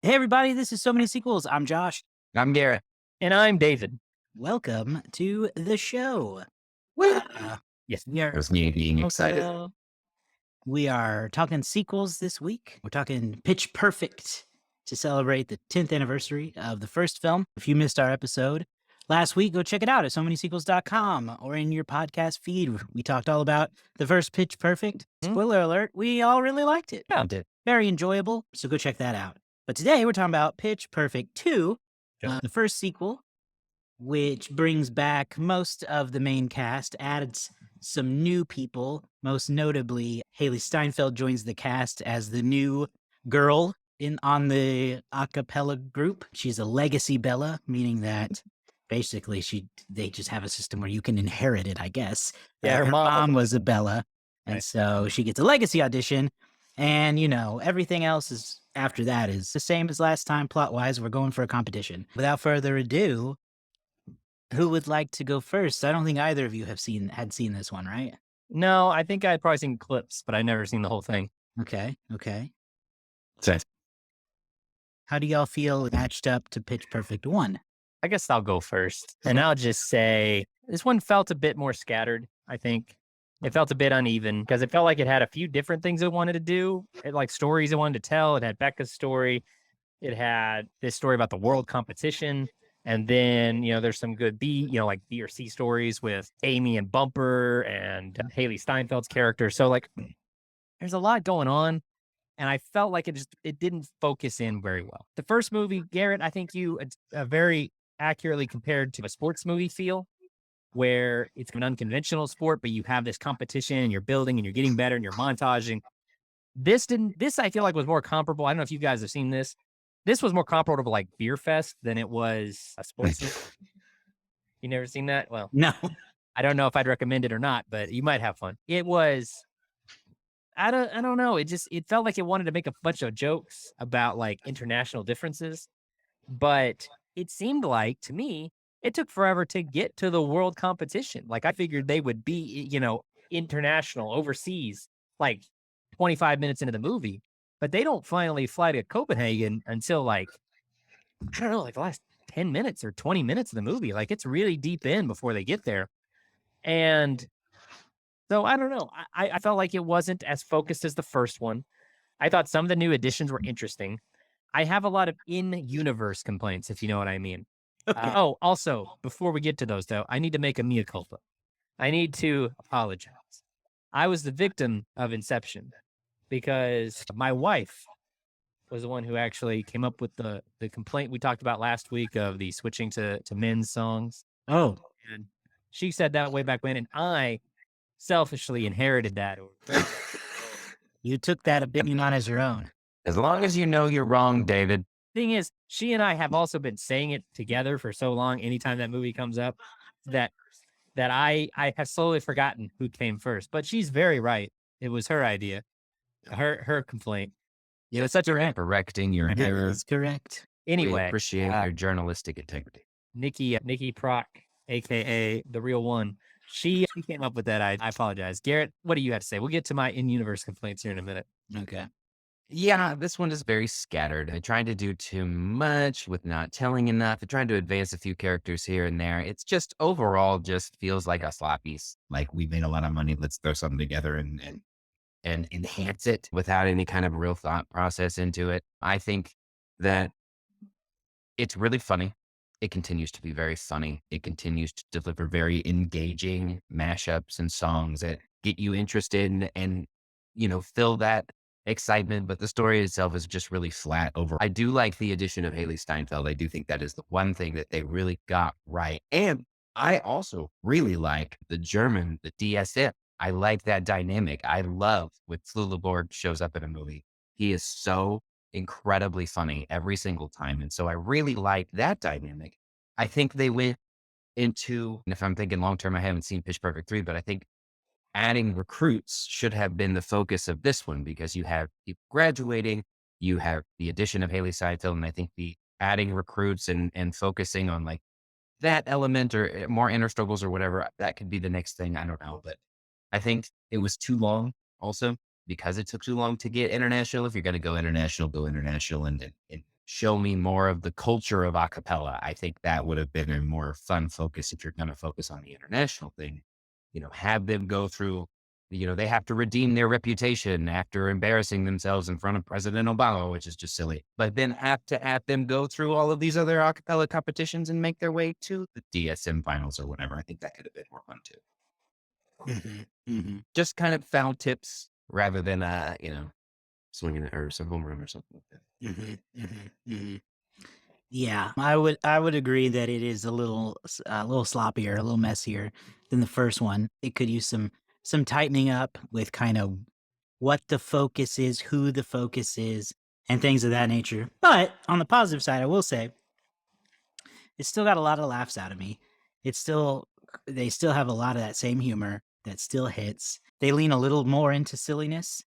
Hey, everybody, this is So Many Sequels. I'm Josh. I'm Garrett. And I'm David. Welcome to the show. Woo! Yes. We That are, was me being excited. we are talking sequels this week. We're talking Pitch Perfect to celebrate the 10th anniversary of the first film. If you missed our episode last week, go check it out at somanysequels.com or in your podcast feed. We talked all about the first Pitch Perfect. Spoiler alert, we all really liked it. Found it. Very enjoyable, so go check that out. But today we're talking about Pitch Perfect 2, the first sequel, which brings back most of the main cast, adds some new people. Most notably, Haley Steinfeld joins the cast as the new girl on the a cappella group. She's a legacy Bella, meaning that basically they just have a system where you can inherit it, I guess. Yeah, her mom was a Bella, and Right. so she gets a legacy audition. And, everything else is after that is the same as last time plot-wise. We're going for a competition. Without further ado, who would like to go first? I don't think either of you had seen this one, right? No, I think I'd probably seen clips, but I've never seen the whole thing. Okay. Sense. How do y'all feel matched up to Pitch Perfect 1? I guess I'll go first. And I'll just say this one felt a bit more scattered, I think. It felt a bit uneven because it felt like it had a few different things it wanted to do. It like stories it wanted to tell. It had Becca's story. It had this story about the world competition. And then, there's some good like B or C stories with Amy and Bumper and Haley Steinfeld's character. So like there's a lot going on. And I felt like it didn't focus in very well. The first movie, Garrett, I think you very accurately compared to a sports movie feel, where it's an unconventional sport, but you have this competition and you're building and you're getting better and you're montaging. This I feel like was more comparable. I don't know if you guys have seen this. This was more comparable to like Beer Fest than it was a sports movie. You never seen that? Well, No. I don't know if I'd recommend it or not, but you might have fun. It was, I don't know. It felt like it wanted to make a bunch of jokes about like international differences, but it seemed like to me, it took forever to get to the world competition. Like I figured they would be, international overseas, like 25 minutes into the movie, but they don't finally fly to Copenhagen until like, I don't know, like the last 10 minutes or 20 minutes of the movie. Like it's really deep in before they get there. And so I don't know. I felt like it wasn't as focused as the first one. I thought some of the new additions were interesting. I have a lot of in-universe complaints, if you know what I mean. Okay. Also, before we get to those, though, I need to make a mea culpa. I need to apologize. I was the victim of Inception because my wife was the one who actually came up with the complaint we talked about last week of the switching to men's songs. Oh, And she said that way back when, and I selfishly inherited that. you took that opinion on as your own. As long as you know you're wrong, David. Thing is, she and I have also been saying it together for so long. Anytime that movie comes up, that I have slowly forgotten who came first. But she's very right. It was her idea, her complaint. Yeah, it's such a correcting your errors. That's correct. We Anyway, appreciate your journalistic integrity. Nikki Proc, aka the real one, she came up with that. I apologize, Garrett. What do you have to say? We'll get to my in-universe complaints here in a minute. Okay. Yeah, this one is very scattered. I tried to do too much with not telling enough. I tried to advance a few characters here and there. It's just overall just feels like a sloppy, like we made a lot of money. Let's throw something together and enhance it without any kind of real thought process into it. I think that it's really funny. It continues to be very funny. It continues to deliver very engaging mashups and songs that get you interested and fill that excitement. But the story itself is just really flat over. I do like the addition of Haley Steinfeld. I do think that is the one thing that they really got right. And I also really like the DSM. I like that dynamic. I love when Flugelborg shows up in a movie. He is so incredibly funny every single time. And so I really like that dynamic. I think they went into, and if I'm thinking long-term, I haven't seen Pitch Perfect 3, but I think adding recruits should have been the focus of this one because you have people graduating, you have the addition of Haley Steinfeld, and I think the adding recruits and focusing on like that element or more inner struggles or whatever, that could be the next thing. I don't know, but I think it was too long also because it took too long to get international. If you're going to go international and show me more of the culture of acapella. I think that would have been a more fun focus if you're going to focus on the international thing. Have them go through, they have to redeem their reputation after embarrassing themselves in front of President Obama, which is just silly. But then have to have them go through all of these other acapella competitions and make their way to the DSM finals or whatever. I think that could have been more fun too. Just kind of foul tips rather than, swinging it or some home run or something like that. Yeah, I would agree that it is a little sloppier, a little messier than the first one. It could use some tightening up with kind of what the focus is, who the focus is, and things of that nature. But on the positive side, I will say it still got a lot of laughs out of me. They still have a lot of that same humor that still hits. They lean a little more into silliness,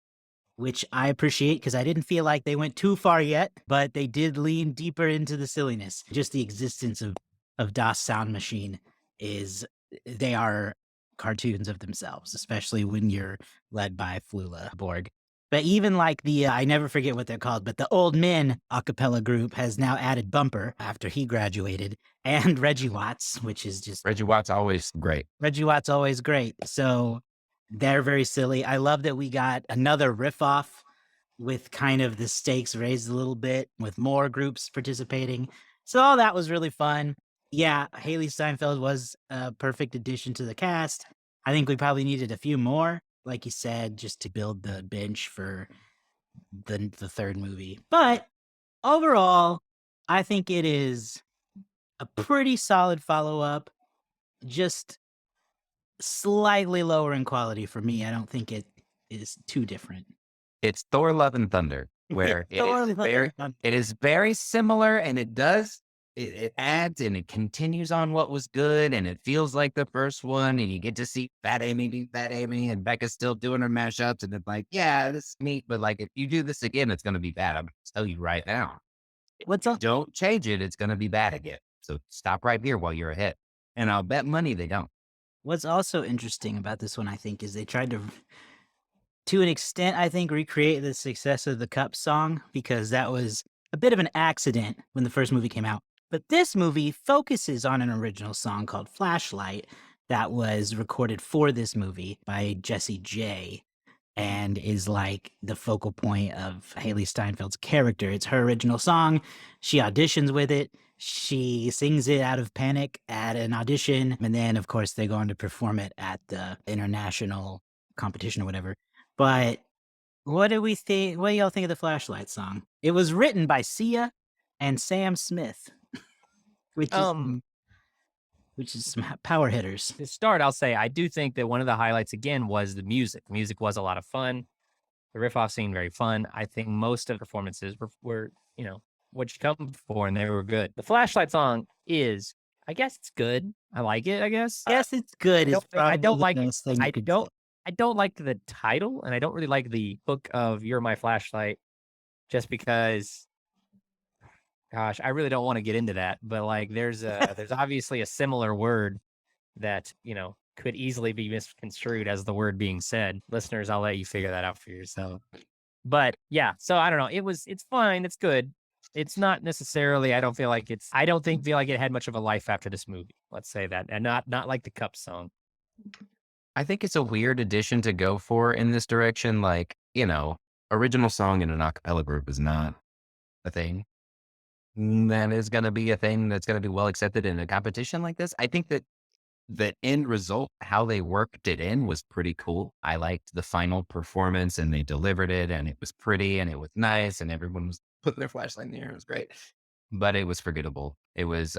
which I appreciate because I didn't feel like they went too far yet, but they did lean deeper into the silliness. Just the existence of Das Sound Machine they are cartoons of themselves, especially when you're led by Flula Borg. But even like I never forget what they're called, but the Old Men a cappella group has now added Bumper after he graduated, and Reggie Watts, which is just Reggie Watts always great. Reggie Watts always great. So they're very silly. I love that we got another riff off with kind of the stakes raised a little bit with more groups participating. So all that was really fun. Yeah, Haley Steinfeld was a perfect addition to the cast. I think we probably needed a few more, like you said, just to build the bench for the third movie. But overall, I think it is a pretty solid follow-up, just slightly lower in quality for me. I don't think it is too different. It's Thor: Love and Thunder, where it is very similar, and it adds and it continues on what was good, and it feels like the first one, and you get to see Fat Amy be Fat Amy, and Becca's still doing her mashups, and it's like, yeah, this is neat, but like if you do this again, it's going to be bad. I'm going to tell you right now. What's up? Don't change it; it's going to be bad again. So stop right here while you're ahead, and I'll bet money they don't. What's also interesting about this one, I think, is they tried to an extent, I think, recreate the success of the Cup song, because that was a bit of an accident when the first movie came out. But this movie focuses on an original song called Flashlight that was recorded for this movie by Jessie J and is like the focal point of Haley Steinfeld's character. It's her original song. She auditions with it. She sings it out of panic at an audition. And then, of course, they go on to perform it at the international competition or whatever. But what do we think? What do y'all think of the Flashlight song? It was written by Sia and Sam Smith, which is some power hitters. To start, I'll say I do think that one of the highlights again was the music. The music was a lot of fun. The riff off scene very fun. I think most of the performances were what you come for, and they were good. The Flashlight song is, I guess it's good. I like it. I guess. Yes, it's good. I don't like it. I don't like the title, and I don't really like the hook of "You're My Flashlight," just because. Gosh, I really don't want to get into that, but like, there's obviously a similar word that could easily be misconstrued as the word being said. Listeners, I'll let you figure that out for yourself. But yeah, so I don't know. It's fine. It's good. It's not necessarily. I don't feel like it had much of a life after this movie. Let's say that, and not like the Cup song. I think it's a weird addition to go for in this direction. Like, original song in an a cappella group is not a thing that is going to be a thing that's going to be well accepted in a competition like this. I think that the end result, how they worked it in, was pretty cool. I liked the final performance, and they delivered it, and it was pretty, and it was nice, and everyone was putting their flashlight in the air. It was great, but it was forgettable. It was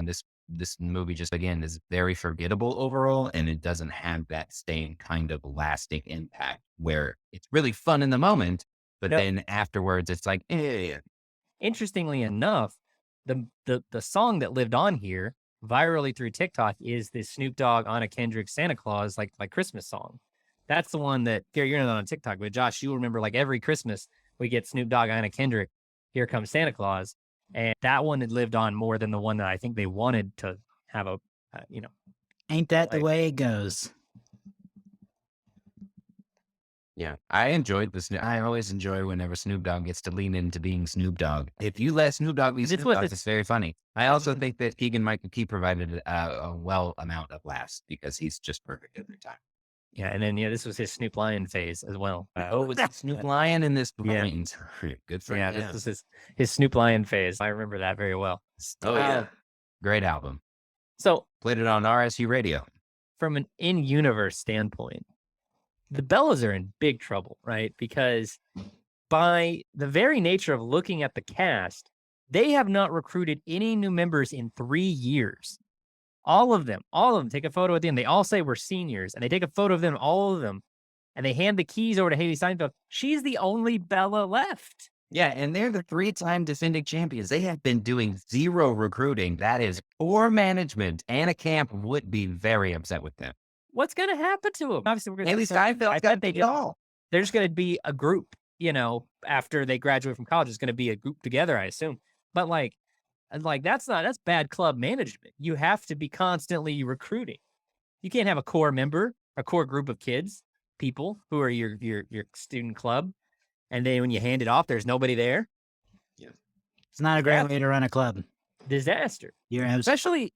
this movie just, again, is very forgettable overall, and it doesn't have that same kind of lasting impact where it's really fun in the moment, but then afterwards it's like, eh. Interestingly enough, the song that lived on here virally through TikTok is this Snoop Dogg, Anna Kendrick, Santa Claus, like Christmas song. That's the one that, Gary, you're not on TikTok, but Josh, you'll remember, like, every Christmas we get Snoop Dogg, Anna Kendrick, Here Comes Santa Claus. And that one had lived on more than the one that I think they wanted to have Ain't that the way it goes? Yeah, I enjoyed this. I always enjoy whenever Snoop Dogg gets to lean into being Snoop Dogg. If you let Snoop Dogg be This Snoop was Dogg, this, it's very funny. I also think that Keegan Michael Key provided a well amount of laughs because he's just perfect every time. yeah, and then this was his Snoop Lion phase as well. Oh, it's Snoop Lion in this Yeah. point. Good for Yeah, him. this was his Snoop Lion phase. I remember that very well. Oh yeah, great album. So Played it on RSU radio. from an in-universe standpoint, the Bellas are in big trouble, right? Because by the very nature of looking at the cast, they have not recruited any new members in 3 years. All of them take a photo at the end. They all say we're seniors, and they take a photo of them, all of them, and they hand the keys over to Haley Steinfeld. She's the only Bella left. Yeah, and they're the 3-time defending champions. They have been doing zero recruiting. That is poor management. Anna Camp would be very upset with them. What's going to happen to them? Obviously, we're going Haley Steinfeld's got it all. There's going to be a group, after they graduate from college. It's going to be a group together, I assume. But that's bad club management. You have to be constantly recruiting. You can't have a core member, a core group of people who are your student club, and then when you hand it off, there's nobody there. Yeah, It's not a great way to run a club. Disaster. You're Especially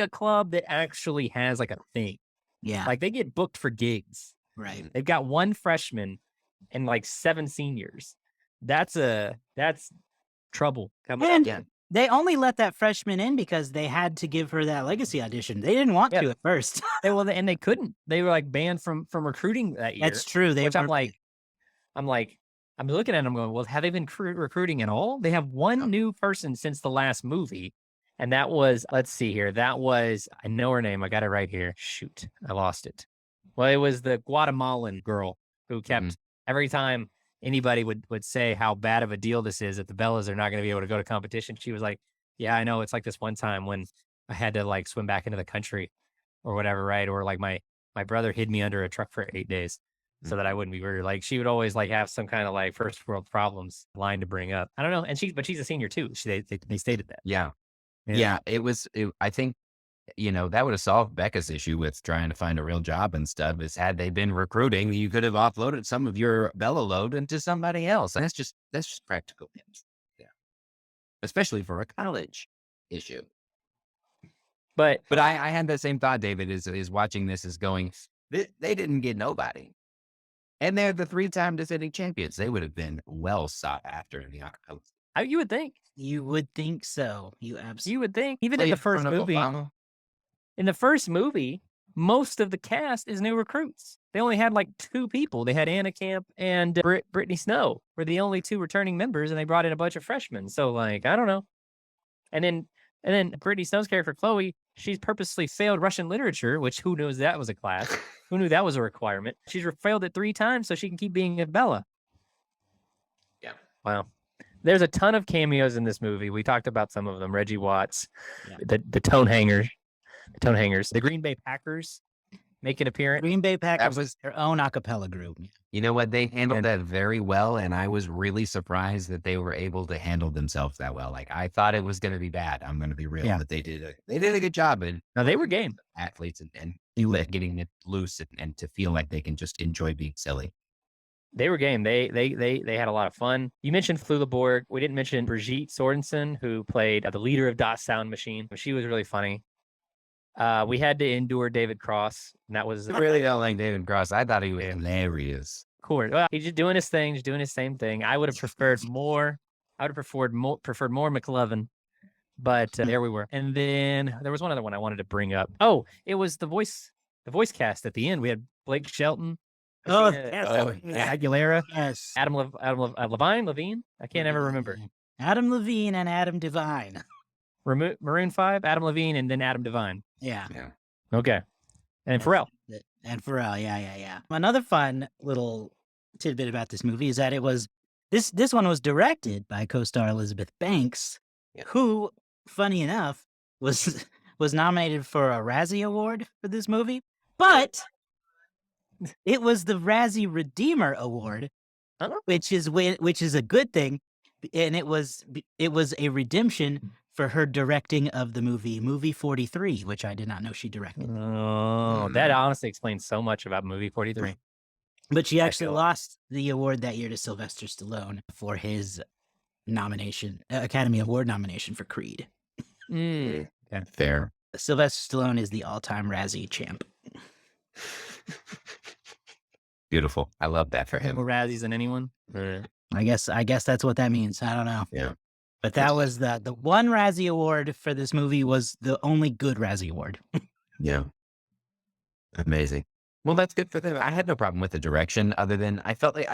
a club that actually has like a thing. yeah, Like they get booked for gigs. right. They've got 1 freshman and like 7 seniors. That's trouble. And Yeah. they only let that freshman in because they had to give her that legacy audition. They didn't want to at first. And they couldn't. They were like banned from recruiting that year. That's true. They Which were, I'm looking at them going, well, have they been recruiting at all? They have one new person since the last movie. And that was, let's see here. I know her name. I got it right here. Shoot, I lost it. Well, it was the Guatemalan girl who kept every time anybody would say how bad of a deal this is, that the Bellas are not going to be able to go to competition. She was like, yeah, I know. It's like this one time when I had to like swim back into the country or whatever. Right. Or like my brother hid me under a truck for 8 days so that I wouldn't be worried. Like she would always like have some kind of like first world problems line to bring up. I don't know. And she's a senior too. They stated that. Yeah. I think, that would have solved Becca's issue with trying to find a real job and stuff, is had they been recruiting, you could have offloaded some of your Bella load into somebody else. And that's just practical. Yeah. Especially for a college issue. But I had that same thought, David, is watching this is going, they didn't get nobody. And they're the 3-time defending champions. They would have been well sought after in the acapella. you would think. You would think so. You absolutely. You would think. Even in the first movie. In the first movie, most of the cast is new recruits. They only had like 2 people. They had Anna Camp and Brittany Snow were the only 2 returning members, and they brought in a bunch of freshmen. So like, I don't know. And then Brittany Snow's character, Chloe, she's purposely failed Russian literature, which who knows that was a class? Who knew that was a requirement? She's failed it 3 times so she can keep being a Bella. Yeah. Wow. There's a ton of cameos in this movie. We talked about some of them. Reggie Watts, the Tone Hangers, the Green Bay Packers make an appearance. Green Bay Packers was their own a cappella group. You know what? They handled that very well, and I was really surprised that they were able to handle themselves that well. Like I thought it was going to be bad. I'm going to be real, but they did a good job. And no, they were game athletes and getting it loose and to feel like they can just enjoy being silly. They were game. They had a lot of fun. You mentioned Flula Borg. We didn't mention Brigitte Sorensen, who played the leader of Das Sound Machine. She was really funny. We had to endure David Cross, and that was I really don't like David Cross. I thought he was hilarious. Cool. Well, he's just doing his thing, just doing his same thing. I would have preferred more. I would have preferred more McLovin, but there we were. And then there was one other one I wanted to bring up. Oh, it was the voice cast at the end. We had Blake Shelton. Aguilera. Yes. Adam Levine. I can't ever remember. Adam Levine and Adam Devine. Maroon 5, Adam Levine, and then Adam Devine. Yeah. Okay. And Pharrell. And Pharrell, yeah. Another fun little tidbit about this movie is that it was this one was directed by co-star Elizabeth Banks, who, funny enough, was nominated for a Razzie Award for this movie, but it was the Razzie Redeemer Award, which is a good thing, and it was a redemption for her directing of the movie 43, which I did not know she directed. Oh, that honestly explains so much about movie 43. But she I actually feel lost the award that year to Sylvester Stallone for his nomination, Academy Award nomination for Creed. Mm. Okay. fair. Sylvester Stallone is the all-time Razzie champ. Beautiful. I love that for More him. Razzies than anyone. I guess that's what that means. I don't know. Yeah. But that was the one Razzie Award for this movie was the only good Razzie Award. Yeah. Amazing. Well, that's good for them. I had no problem with the direction other than I felt like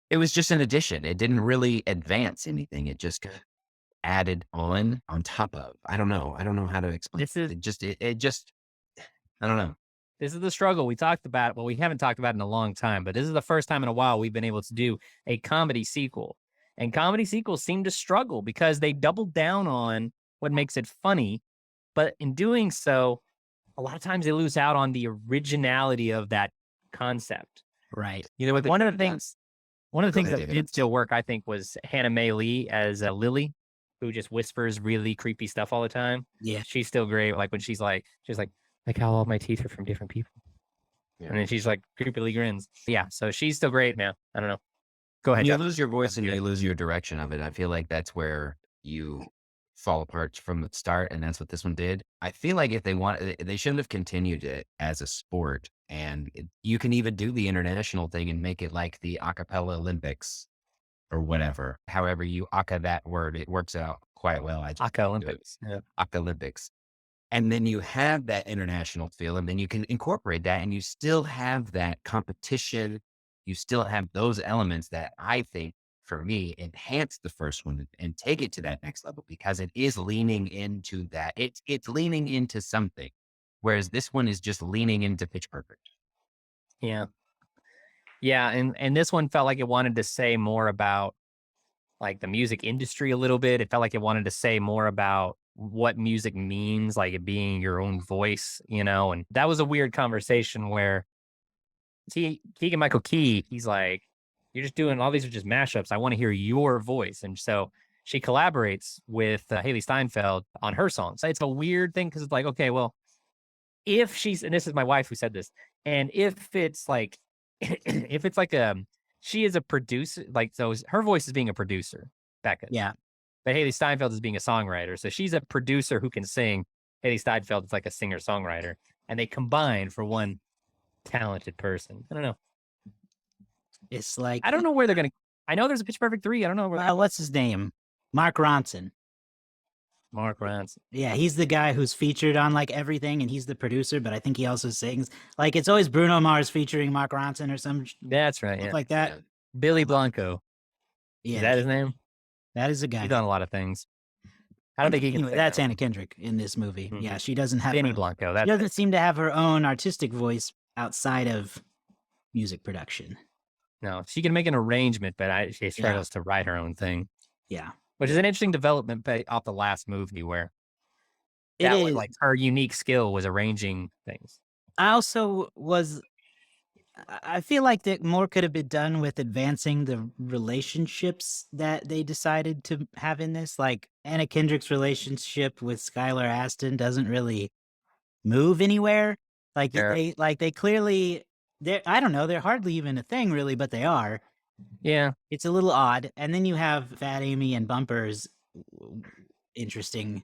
it was just an addition. It didn't really advance anything. It just kind of added on top of. I don't know. I don't know how to explain. This is It just, I don't know. This is the struggle we talked about. Well, we haven't talked about it in a long time, but this is the first time in a while we've been able to do a comedy sequel. And comedy sequels seem to struggle because they double down on what makes it funny. But in doing so, a lot of times they lose out on the originality of that concept. Right. You know what? One of the things ahead, that David. did still work, I think, was Hannah Mae Lee as Lily, who just whispers really creepy stuff all the time. Yeah. She's still great. Like when she's like how all my teeth are from different people. Yeah. And then she's like creepily grins. Yeah. So she's still great now. I don't know. Go ahead. When you Jeff. lose your voice and you lose your direction of it, I feel like that's where you fall apart from the start, and that's what this one did. I feel like if they shouldn't have continued it as a sport, and you can even do the international thing and make it like the acapella Olympics or whatever. However you aka that word, it works out quite well. I just Aka do it. Olympics. Yeah. Aka Olympics. And then you have that international feel, and then you can incorporate that, and you still have that competition. You still have those elements that I think, for me, enhance the first one and take it to that next level because it is leaning into that. It's leaning into something, whereas this one is just leaning into Pitch Perfect. Yeah. Yeah. And this one felt like it wanted to say more about like the music industry a little bit. It felt like it wanted to say more about what music means, like it being your own voice, and that was a weird conversation where Keegan Michael Key, he's like, you're just doing all these are just mashups. I want to hear your voice. And so she collaborates with Haley Steinfeld on her songs. It's a weird thing because it's like, okay, well, if she's, and this is my wife who said this, and if it's like, if it's like she is a producer, like, so her voice is being a producer, Becca. Yeah. But Haley Steinfeld is being a songwriter. So she's a producer who can sing. Haley Steinfeld is like a singer-songwriter. And they combine for one talented person. I don't know. It's like, I don't know where they're going to. I know there's a Pitch Perfect 3. I don't know where. what's his name? Mark Ronson. Mark Ronson. Yeah, he's the guy who's featured on like everything, and he's the producer. But I think he also sings. Like it's always Bruno Mars featuring Mark Ronson or some That's right. Yeah. like that. Billy Blanco. Yeah, Is that his name? that is a guy. He's done a lot of things. I don't think he can. Anyway, sing, that's though. Anna Kendrick in this movie. Mhm. Yeah, she doesn't have. Benny Her, Blanco. she That's doesn't seem to have her own artistic voice outside of music production. no. She can make an arrangement, but she struggles to write her own thing, Yeah, which is an interesting development off the last movie where it that is. was like her unique skill was arranging things. I also was. I feel like that more could have been done with advancing the relationships that they decided to have in this. Like Anna Kendrick's relationship with Skylar Aston doesn't really move anywhere. Like Sure. they clearly I don't know, they're hardly even a thing really, but they are. Yeah. It's a little odd. And then you have Fat Amy and Bumper's interesting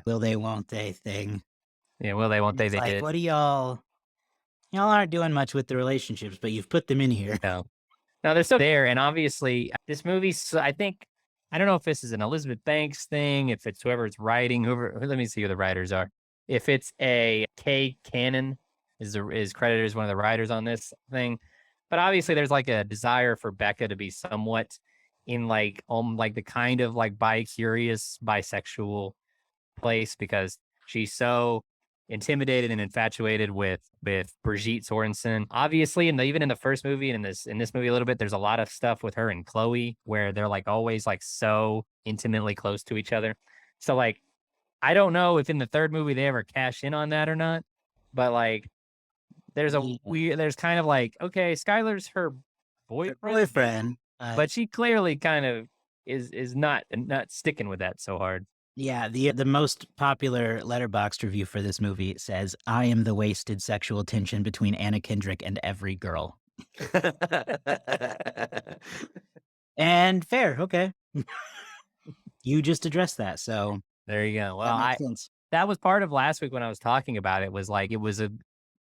will they won't they thing. Yeah. Well, they won't. They It's like, did. what do y'all aren't doing much with the relationships, but you've put them in here. No, they're still there. And obviously, this movie, I think, I don't know if this is an Elizabeth Banks thing, if it's whoever's writing, let me see who the writers are. If it's a Kay Cannon is credited as one of the writers on this thing. But obviously, there's like a desire for Becca to be somewhat in like the kind of like bi-curious, bisexual place because she's so intimidated and infatuated with Brigitte Sorensen. Obviously, and even in the first movie and in this movie a little bit, there's a lot of stuff with her and Chloe where they're like always like so intimately close to each other. So like, I don't know if in the third movie they ever cash in on that or not, but like, there's kind of like, okay, Skylar's her boyfriend, but she clearly kind of is not sticking with that so hard. Yeah, the most popular Letterboxd review for this movie says, "I am the wasted sexual tension between Anna Kendrick and every girl." And fair, okay. You just addressed that, so There you go. that Well, makes sense. that was part of last week when I was talking about it.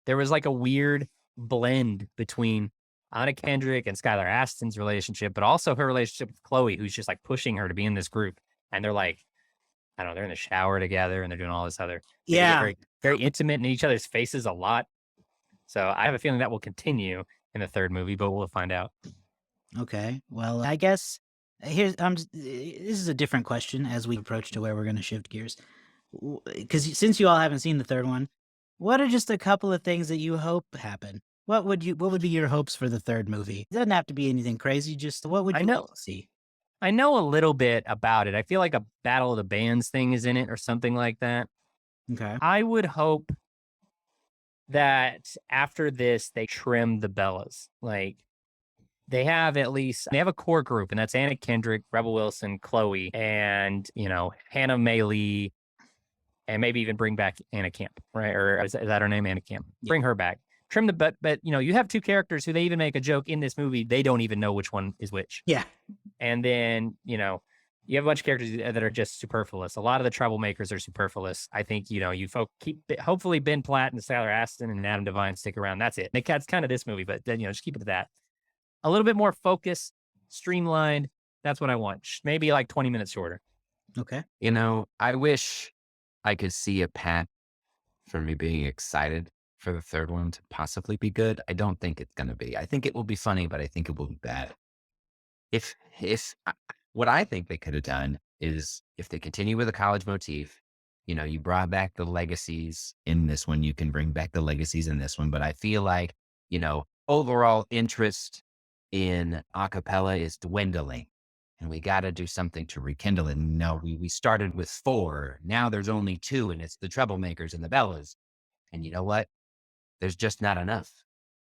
There was like a weird blend between Anna Kendrick and Skylar Aston's relationship, but also her relationship with Chloe, who's just like pushing her to be in this group. And they're like, I don't know, they're in the shower together and they're doing all this other. They get Yeah. very, very intimate in each other's faces a lot. So I have a feeling that will continue in the third movie, but we'll find out. Okay. Well, I guess this is a different question as we approach to where we're going to shift gears. Because since you all haven't seen the third one, what are just a couple of things that you hope happen? What would be your hopes for the third movie? It doesn't have to be anything crazy. Just what would I you know. like to see? I know a little bit about it. I feel like a Battle of the Bands thing is in it or something like that. Okay. I would hope that after this, they trim the Bellas. Like they have a core group, and that's Anna Kendrick, Rebel Wilson, Chloe, and, Hannah May Lee, and maybe even bring back Anna Camp, right? Or is that her name? Anna Camp. Yeah. Bring her back. Trim the but you have two characters who they even make a joke in this movie. They don't even know which one is which. Yeah. And then, you have a bunch of characters that are just superfluous. A lot of the troublemakers are superfluous. I think, hopefully Ben Platt and Skylar Aston and Adam Devine stick around. That's it. That's kind of this movie, but then, just keep it to that. A little bit more focused, streamlined. That's what I want. Maybe like 20 minutes shorter. Okay. I wish I could see a path for me being excited for the third one to possibly be good. I don't think it's going to be. I think it will be funny, but I think it will be bad. If what I think they could have done is if they continue with a college motif, you brought back the legacies in this one, you can bring back the legacies in this one. But I feel like, overall interest in acapella is dwindling and we got to do something to rekindle it. No, we started with 4. Now there's only 2 and it's the troublemakers and the Bellas. And you know what? There's just not enough.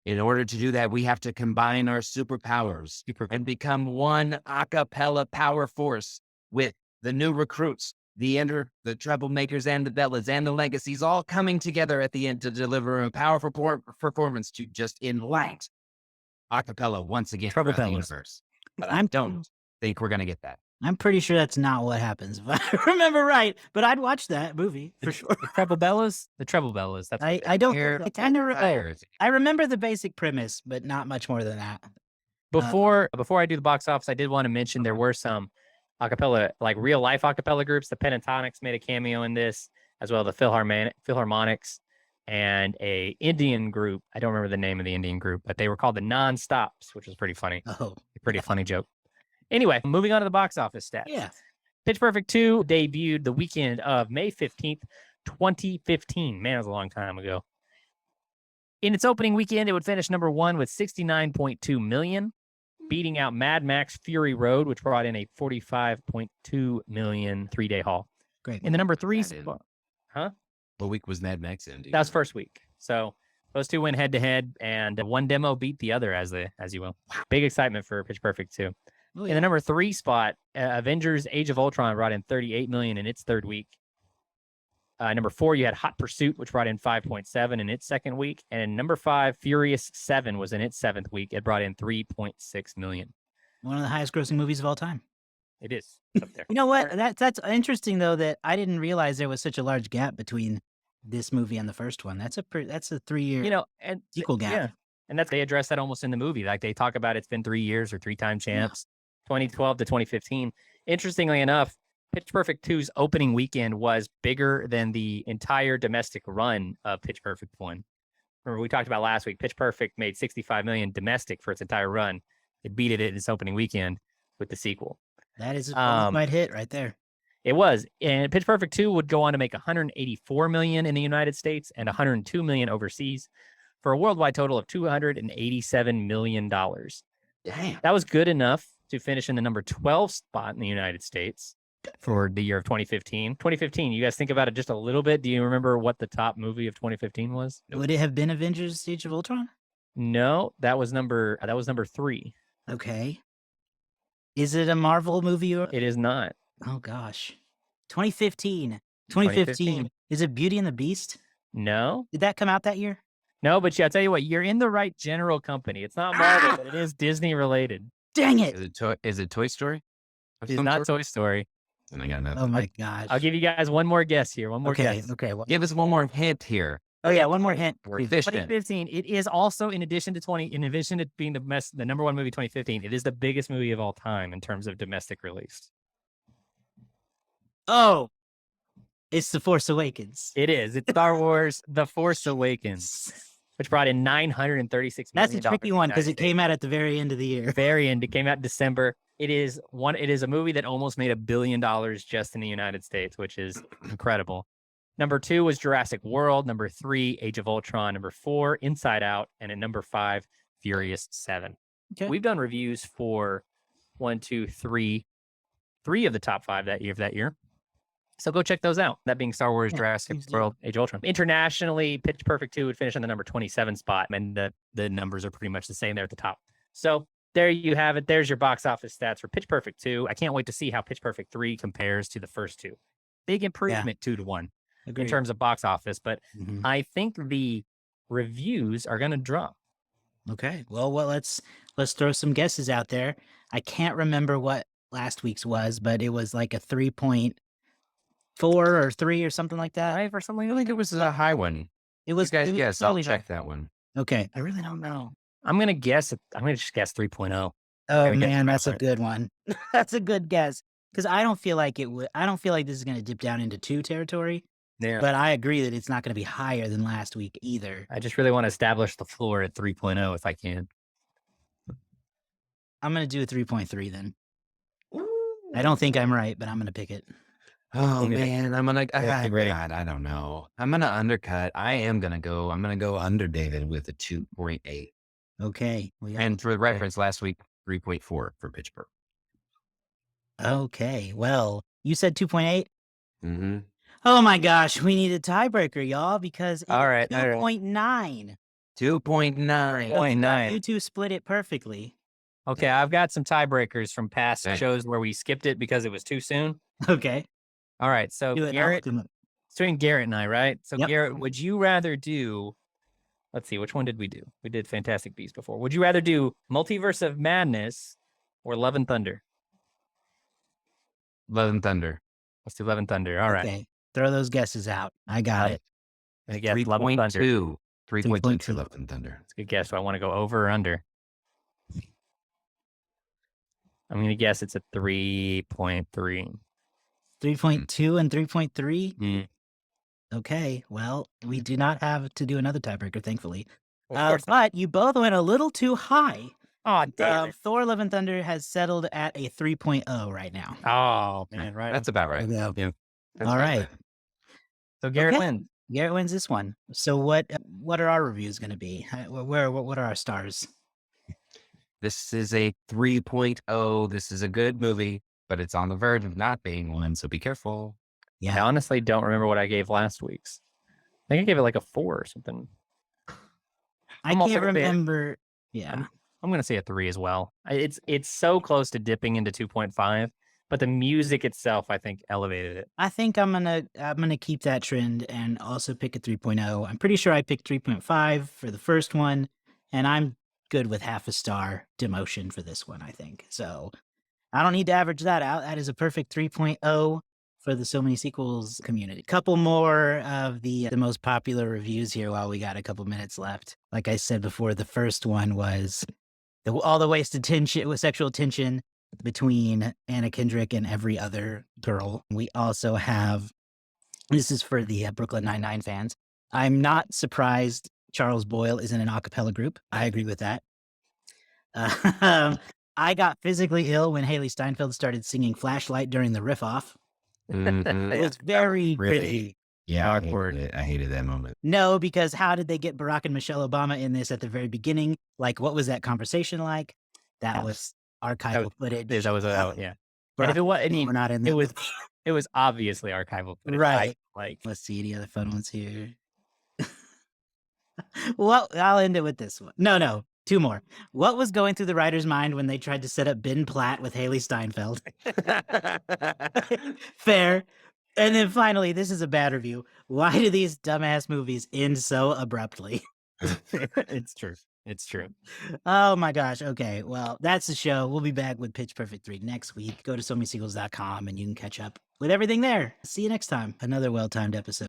In order to do that, we have to combine our superpowers and become one a cappella power force with the new recruits, the troublemakers and the Bellas and the legacies all coming together at the end to deliver a powerful performance to just enlight a cappella once again throughout the universe. But I don't think we're going to get that. I'm pretty sure that's not what happens, if I remember right. But I'd watch that movie for sure. The Treble Bellas. That's I don't. I remember the basic premise, but not much more than that. Before I do the box office, I did want to mention there were some acapella, like real life acapella groups. The Pentatonics made a cameo in this, as well as the Philharmonics, and a Indian group. I don't remember the name of the Indian group, but they were called the Non-Stops, which was pretty funny. Oh, a pretty funny joke. Anyway, moving on to the box office stats. yeah. Pitch Perfect 2 debuted the weekend of May 15th, 2015. Man, that was a long time ago. In its opening weekend, it would finish number 1 with 69.2 million, beating out Mad Max Fury Road, which brought in a 45.2 million 3-day haul. Great. In the number 3 spot. Huh? What week was Mad Max in? That was first week. So those two went head to head, and one demo beat the other, as you will. Big excitement for Pitch Perfect 2. Oh, yeah. In the number 3 spot, Avengers Age of Ultron brought in 38 million in its third week. Number 4, you had Hot Pursuit, which brought in 5.7 in its second week. And number 5, Furious 7 was in its 7th week. It brought in 3.6 million. One of the highest grossing movies of all time. It is. It's up there. You know what? That's interesting, though, that I didn't realize there was such a large gap between this movie and the first one. That's a 3-year and equal gap. Yeah. And they address that almost in the movie. Like they talk about it's been 3 years or 3-time champs, 2012 to 2015. Interestingly enough, Pitch Perfect 2's opening weekend was bigger than the entire domestic run of Pitch Perfect 1. Remember, we talked about last week, Pitch Perfect made 65 million domestic for its entire run. It beat it in its opening weekend with the sequel. That is a qualified hit right there. It was. And Pitch Perfect 2 would go on to make 184 million in the United States and 102 million overseas for a worldwide total of $287 million. Damn. That was good enough to finish in the number 12 spot in the United States for the year of 2015. 2015, you guys think about it just a little bit. Do you remember what the top movie of 2015 was? Would it have been Avengers Age of Ultron? No, that was number 3. Okay. Is it a Marvel movie? It is not. Oh, gosh. 2015. 2015. Is it Beauty and the Beast? No. Did that come out that year? No, but yeah, I'll tell you what, you're in the right general company. It's not Marvel, but it is Disney related. Dang it! Is it Toy Story? Of It's some not sort? Toy Story. Then I got nothing. Oh my gosh. I'll give you guys one more guess here. One more guess. Okay. Well, Give us one more hint here. oh yeah, one more hint. We're please. efficient. 2015. It is also in addition to being the number one movie 2015. It is the biggest movie of all time in terms of domestic release. Oh, it's The Force Awakens. It is. It's Star Wars: The Force Awakens, which brought in $936 million. That's a tricky one because it came out at the very end of the year. Very end. It came out in December. It is a movie that almost made $1 billion just in the United States, which is incredible. Number 2 was Jurassic World. Number 3, Age of Ultron. Number 4, Inside Out. And at number 5, Furious 7. Okay. We've done reviews for 3 of the top 5 that year. So go check those out. That being Star Wars, Jurassic World, Age of Ultron. Internationally, Pitch Perfect 2 would finish on the number 27 spot, and the numbers are pretty much the same there at the top. So there you have it. There's your box office stats for Pitch Perfect 2. I can't wait to see how Pitch Perfect 3 compares to the first two. Big improvement, 2-1 in terms of box office, but I think the reviews are going to drop. Okay. Well, let's throw some guesses out there. I can't remember what last week's was, but it was like a 3.4 or 3 or something like that. Right, or something. I think it was a high one. It was. You guys it was guess. I'll totally check high. that one. Okay. I really don't know. I'm going to guess. I'm going to just guess 3.0. Oh man, that's a good one. That's a good guess because I don't feel like it would. I don't feel like this is going to dip down into 2 territory. Yeah. But I agree that it's not going to be higher than last week either. I just really want to establish the floor at 3.0 if I can. I'm going to do a 3.3 then. I don't think I'm right, but I'm going to pick it. Oh man, I'm gonna. Yeah, great. God, I don't know. I'm gonna undercut. I'm gonna go under David with a 2.8. Okay. And for reference, last week 3.4 for Pitch Perfect. Okay. Well, you said 2.8. Mm-hmm. Oh my gosh, we need a tiebreaker, y'all, because it's All right. 2.9. 2.9. 0.9. You two split it perfectly. Okay, I've got some tiebreakers from past Okay. shows where we skipped it because it was too soon. Okay. All right, so Do it now. Garrett, it's between Garrett and I, right? So Yep. Garrett, would you rather do? Let's see, which one did we do? We did Fantastic Beasts before. Would you rather do Multiverse of Madness or Love and Thunder? Love and Thunder. Let's do Love and Thunder. All right. Okay. Throw those guesses out. I got it. I guess Love and Thunder. 3.2. 3.2 3.2. for Love and Thunder. That's a good guess. Do I want to go over or under? I'm going to guess it's a 3.3. 3.2 and 3.3. Mm. Okay. Well, we do not have to do another tiebreaker, thankfully. Of course not. But you both went a little too high. Oh, damn it. Thor: Love and Thunder has settled at a 3.0 right now. Oh, man, right. That's about right. Yeah. Yeah. That's All about right. So Garrett Okay. wins. Garrett wins this one. So what are our reviews going to be? What are our stars? This is a 3.0. This is a good movie, but it's on the verge of not being one, so be careful. I honestly don't remember what I gave last week's. I think I gave it like a 4 or something. I I'm also can't gonna say- remember. Yeah. I'm going to say a 3 as well. It's so close to dipping into 2.5, but the music itself, I think, elevated it. I think I'm gonna keep that trend and also pick a 3.0. I'm pretty sure I picked 3.5 for the first one, and I'm good with half a star demotion for this one, I think. So I don't need to average that out. That is a perfect 3.0 for the So Many Sequels community. Couple more of the most popular reviews here while we got a couple minutes left. Like I said before, the first one was all the wasted tension with sexual tension between Anna Kendrick and every other girl. We also have, this is for the Brooklyn Nine-Nine fans. I'm not surprised Charles Boyle is in an a cappella group. I agree with that. I got physically ill when Haley Steinfeld started singing Flashlight during the riff off. Mhm. It was very Really? cringy. Yeah, Awkward. I hated that moment. No, because how did they get Barack and Michelle Obama in this at the very beginning? Like, what was that conversation like? That was archival footage. That was yeah. And Barack if it was, I and mean, we're not in it was obviously archival footage. Right. Like, Let's see any other fun ones here. Well, I'll end it with this one. No, 2 more. What was going through the writer's mind when they tried to set up Ben Platt with Haley Steinfeld? Fair. And then finally, this is a bad review. Why do these dumbass movies end so abruptly? It's true. It's true. Oh my gosh. Okay. Well, that's the show. We'll be back with Pitch Perfect 3 next week. Go to SoManySequels.com and you can catch up with everything there. See you next time. Another well timed episode.